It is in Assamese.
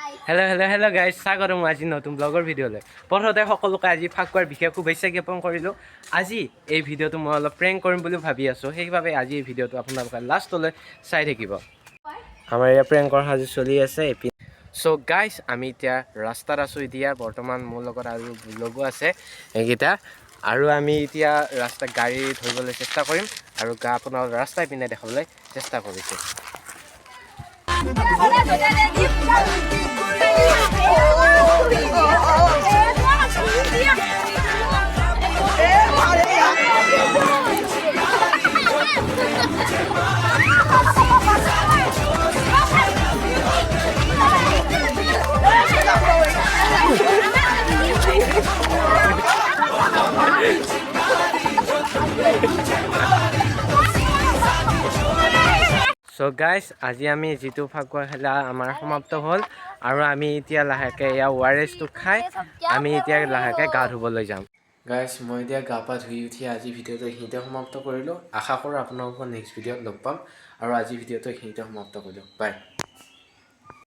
Hello guys, স্বাগতম আজি নতুন ব্লগৰ ভিডিঅ'লৈ। প্ৰথমতে সকলোকে আজি ফাকুৱাৰ বিশেষ শুভেচ্ছা জ্ঞাপন কৰিলোঁ। আজি এই ভিডিঅ'টো মই অলপ প্ৰেংক কৰিম বুলি ভাবি আছোঁ, সেইবাবে আজি এই ভিডিঅ'টো আপোনালোকে লাষ্টলৈ চাই থাকিব। আমাৰ ইয়াৰ প্ৰেংকৰ সাজু চলি আছে। চ' গাইজ, আমি এতিয়া ৰাস্তাত আছোঁ। এতিয়া বৰ্তমান মোৰ লগত আৰু লগো আছে এইকেইটা, আৰু আমি এতিয়া ৰাস্তাত গাড়ী ধৰিবলৈ চেষ্টা কৰিম আৰু আপোনাৰ ৰাস্তাই পিনে দেখাবলৈ চেষ্টা কৰিছোঁ। চ' গাইজ, আজি আমি যিটো ফাকুৱা খেলা আমাৰ সমাপ্ত হ'ল, আৰু আমি এতিয়া লাহেকৈ এয়া ORSটো খাই আমি এতিয়া লাহেকৈ গা ধুবলৈ যাম। গাইজ, মই এতিয়া গা পা ধুই উঠি আজি ভিডিঅ'টো এইখিনিতে সমাপ্ত কৰিলোঁ। আশা কৰোঁ আপোনালোকৰ নেক্সট ভিডিঅ'ত লগ পাম, আৰু আজি ভিডিঅ'টো এইখিনিতে সমাপ্ত কৰিলোঁ। বাই।